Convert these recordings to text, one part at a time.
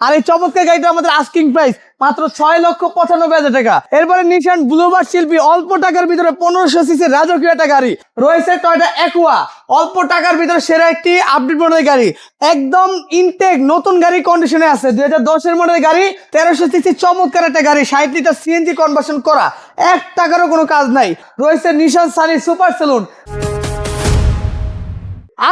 আর এই চমৎকার গাড়িটা আমাদের আস্কিং প্রাইস মাত্র 6,95,000 টাকা। এরপরে নিশান ব্লুবার্ড শিল্পী অল্প টাকার ভিতরে 1500 সিসি রাজকীয় একটা গাড়ি রয়েছে। টয়োটা অ্যাকুয়া অল্প টাকার ভিতরে সেরা একটি আপডেট মডেলের গাড়ি, একদম ইনটেক নতুন গাড়ি কন্ডিশনে আছে। 2010 মডেলের গাড়ি, 1300 সিসি চমৎকার একটা গাড়ি, 60 লিটার সিএনজি কনভার্সন করা, 1 টাকারও কোনো কাজ নাই। রয়েছে নিশান সানি সুপার সেলুন।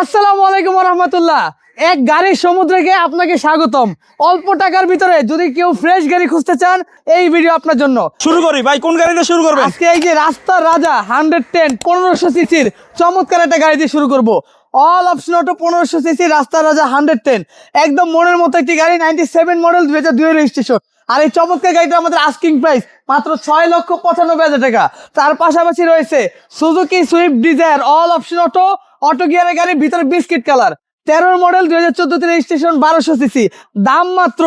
আসসালামু আলাইকুম রহমতুল্লাহ। এক গাড়ির সমুদ্রকে আপনাকে স্বাগতম। অল্প টাকার ভিতরে যদি কেউ ফ্রেশ গাড়ি খুঁজতে চান, এই ভিডিও আপনার জন্য। শুরু করি ভাই, কোন গাড়িটা শুরু করবেন? আজকে এই যে রাস্তার রাজা 110 1500 সিসির চমৎকার একটা গাড়ি দিয়ে শুরু করব। অল অপশন অটো 1500 সিসি রাস্তার রাজা 110, একদম মনের মতো একটি গাড়ি, 97 মডেল, 2002 রেজিস্ট্রেশন। আর এই চমৎকার গাড়িটা আমাদের আস্কিং প্রাইস মাত্র 6,95,000 টাকা। তার পাশাপাশি রয়েছে Suzuki Swift Dzire all option auto, auto গিয়ারের গাড়ি, ভিতরে biscuit colour, 13 model, 2014 registration, 1200 CC, দাম মাত্র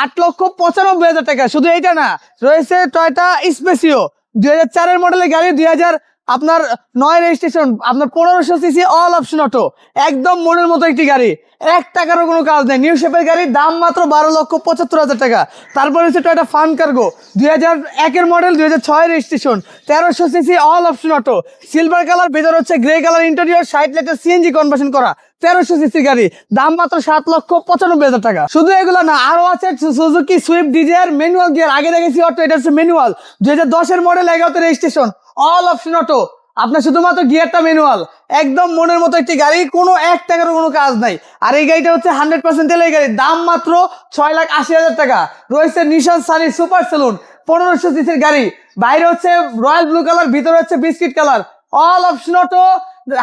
8,95,000 টাকা। শুধু এইটা না, রয়েছে টয়োটা স্পেসিও 2004 মডেলের গাড়ি, 2009 রেজিস্ট্রেশন, আপনার 1500 সিসি অল অপশন অটো, একদম মনের মতো একটি গাড়ি, 1 টাকারও কোনো কাজ নেই, নিউ শেপের গাড়ি, দাম মাত্র 12,75,000 টাকা। তারপর হচ্ছে Toyota fun cargo 2001 model, 2006 registration, 1300 CC all option auto, silver colour, ভেতর হচ্ছে grey colour interior, 60 litre CNG conversion করা, 1300 সিসি গাড়ি, দাম মাত্র 7,95,000 টাকা। শুধু এগুলো না, আরো আছে Suzuki Swift desire manual gear, আগে দেখেছি অটো, এটা হচ্ছে manual, 2010 model, 11 registration, all option auto, আপনার শুধুমাত্র গিয়ারটা ম্যানুয়াল, একদম মনের মতো একটি গাড়ি, কোনো 1 টাকারও কোনো কাজ নাই। আর এই গাড়িটা হচ্ছে 100% তেলের গাড়ি, দাম মাত্র 6,80,000 টাকা। রয়েছে নিশান সানি সুপার সেলুন 1500 সিসির গাড়ি, বাইরে হচ্ছে রয়্যাল ব্লু কালার, ভিতরে হচ্ছে biscuit colour, all option auto,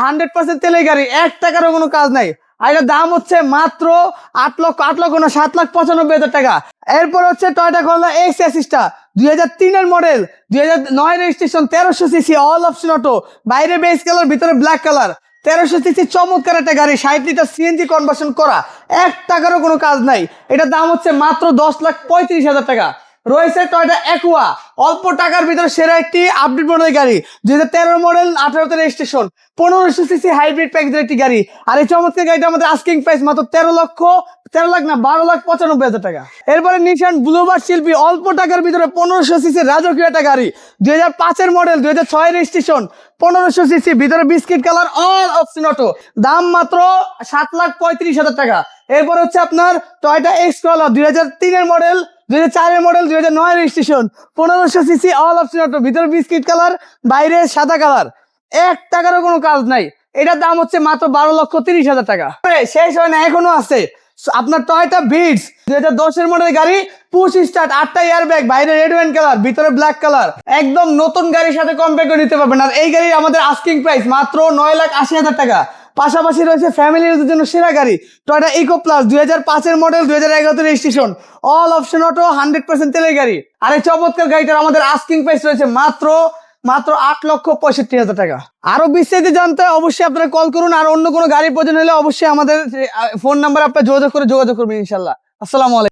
100% তেলের গাড়ি, 1 টাকারও কোনো কাজ নাই। আর এটার দাম হচ্ছে মাত্র 7,95,000 টাকা। এরপর হচ্ছে Toyota Corolla X Assista 2003 model, 2009 registration, 1300 CC all option auto, বাইরে বেস কালার, ভিতরে ব্ল্যাক কালার, 1300 সিসি চমৎকার একটা গাড়ি, 60 লিটার সিএনজি কনভার্সন করা, 1 টাকারও কোনো কাজ নাই। এটার দাম হচ্ছে মাত্র 10,35,000 টাকা। রয়েছে টয়োটা অ্যাকুয়া অল্প টাকার ভিতরে সেরা একটি আপডেট মডেলের গাড়ি, 2013 মডেল, 18 রেজিস্ট্রেশন, 1500 সিসি হাইব্রিড প্যাকেজের একটি গাড়ি। আর এই চমৎকার গাড়িটা আমাদের আস্কিং প্রাইস মাত্র 12,95,000 টাকা। এরপরে নিশান ব্লুবার্ড শিল্পী অল্প টাকার ভিতরে 1500 সিসি রাজকীয় একটা গাড়ি, 2005 মডেল, 2006 রেজিস্ট্রেশন, 1500 সিসি, ভিতরে biscuit colour, all option auto, দাম মাত্র 7,35,000 টাকা। এরপর হচ্ছে আপনার Toyota X Corolla 2003 model, 2004 model, 2009 registration, 1500 CC all option auto, ভিতরে বিস্কিট কালার, বাইরে সাদা কালার, 1 টাকারও কোনো কাজ নাই। এটার দাম হচ্ছে মাত্র 12,30,000 টাকা। শেষ হয় না, এখনো আছে আপনার টয়োটা ভিটস 2010 মডেলের গাড়ি, পুশ স্টার্ট, 8টা এয়ার ব্যাগ, বাইরে রেড ওয়াইন কালার, ভিতরে ব্ল্যাক কালার, একদম নতুন গাড়ির সাথে কম্পেয়ার করে নিতে পারবেন। আর এই গাড়ির আমাদের আস্কিং প্রাইস মাত্র 9,80,000 টাকা। পাশাপাশি রয়েছে ফ্যামিলি ইউজের জন্য সেরা গাড়ি, Toyota Echo plus 2005 model, 2011 registration, all option auto, 100% তেলের গাড়ি। আর এই চমৎকার গাড়িটার আমাদের আস্কিং প্রাইস রয়েছে মাত্র 8,65,000 টাকা। আরো বিস্তারিত জানতে অবশ্যই আপনারা কল করুন। আর অন্য কোনো গাড়ির প্রয়োজন হলে অবশ্যই আমাদের ফোন নাম্বার আপনার যোগাযোগ করবেন ইনশাল্লাহ। আসসালামু আলাইকুম।